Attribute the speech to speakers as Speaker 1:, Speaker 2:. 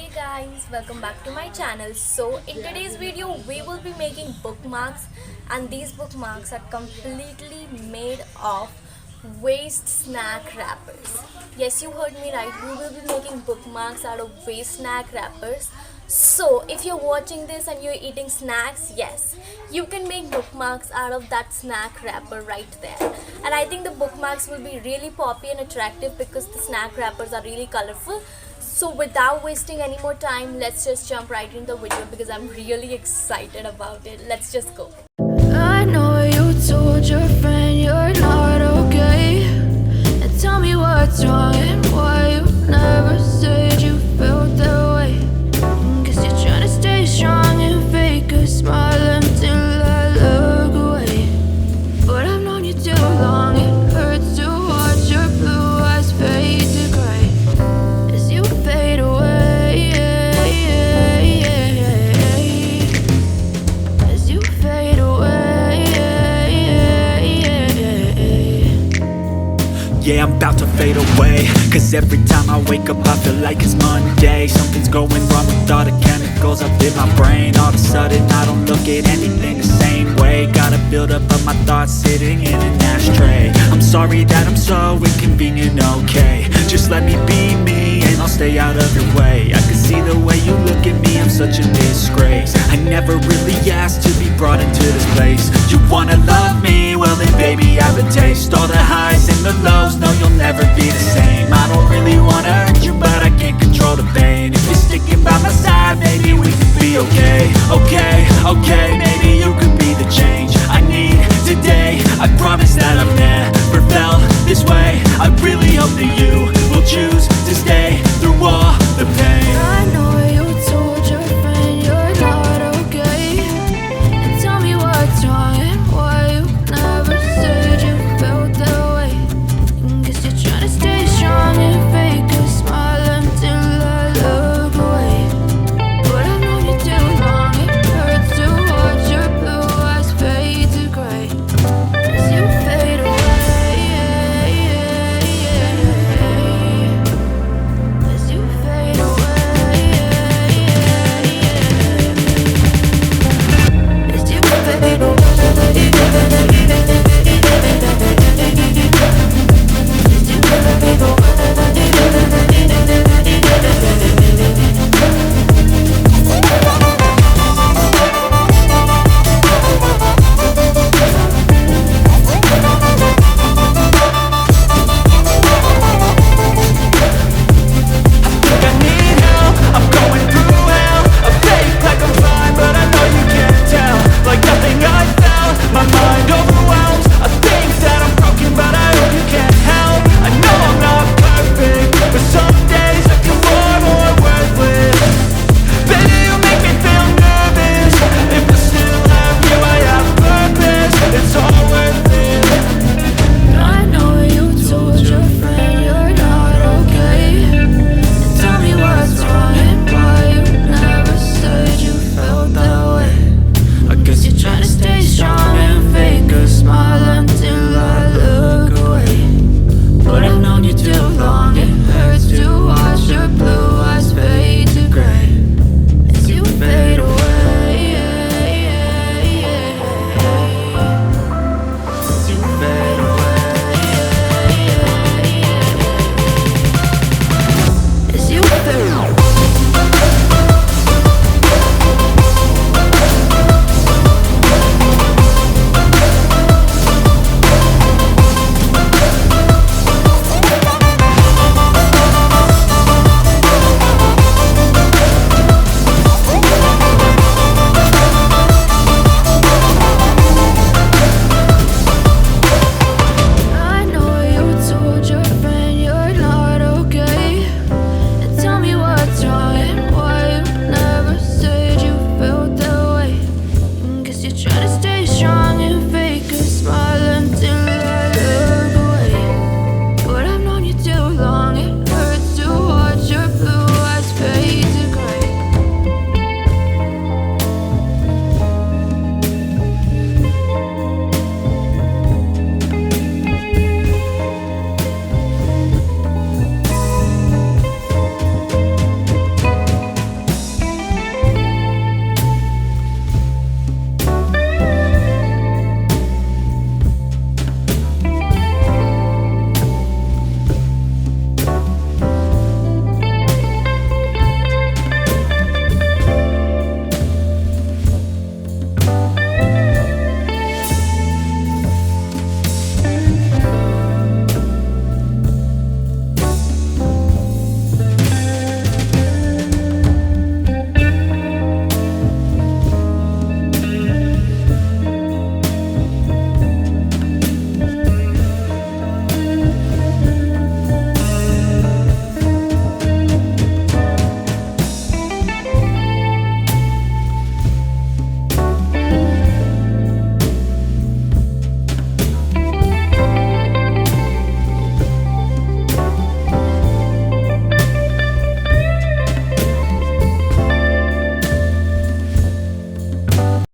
Speaker 1: Hey guys, welcome back to my channel. So in today's video we will be making bookmarks, and these bookmarks are completely made of waste snack wrappers. Yes, you heard me right. We will be making bookmarks out of waste snack wrappers. So if you're watching this and you're eating snacks, yes, you can make bookmarks out of that snack wrapper right there. And I think the bookmarks will be really poppy and attractive because the snack wrappers are really colorful. So without wasting any more time, let's just jump right into the video because I'm really excited about it. Let's just go.
Speaker 2: I know you told your friend you're not okay, and tell me what's wrong and why you never said you felt that way. Guess you're trying to stay strong and fake a smile until I look away. But I've known you too long, it hurts to watch your blue eyes fade to gray as you fade away, as you fade away.
Speaker 3: Yeah, I'm about to fade away, cause every time I wake up I feel like it's Monday. Something's going wrong with all the chemicals up in my brain. All of a sudden I don't look at anything the same way. Gotta build up of my thoughts sitting in an ashtray. I'm sorry that I'm so inconvenient, okay. Just let me be me and I'll stay out of your way. I can see the way you look at me, I'm such a disgrace. I never really asked to be brought into this place. You wanna love me? Well then baby I have a taste. All the highs and the lows, no you'll never be the same. I don't really wanna hurt you but I can't control the pain. If you're sticking by my side maybe we can be okay. Okay, okay.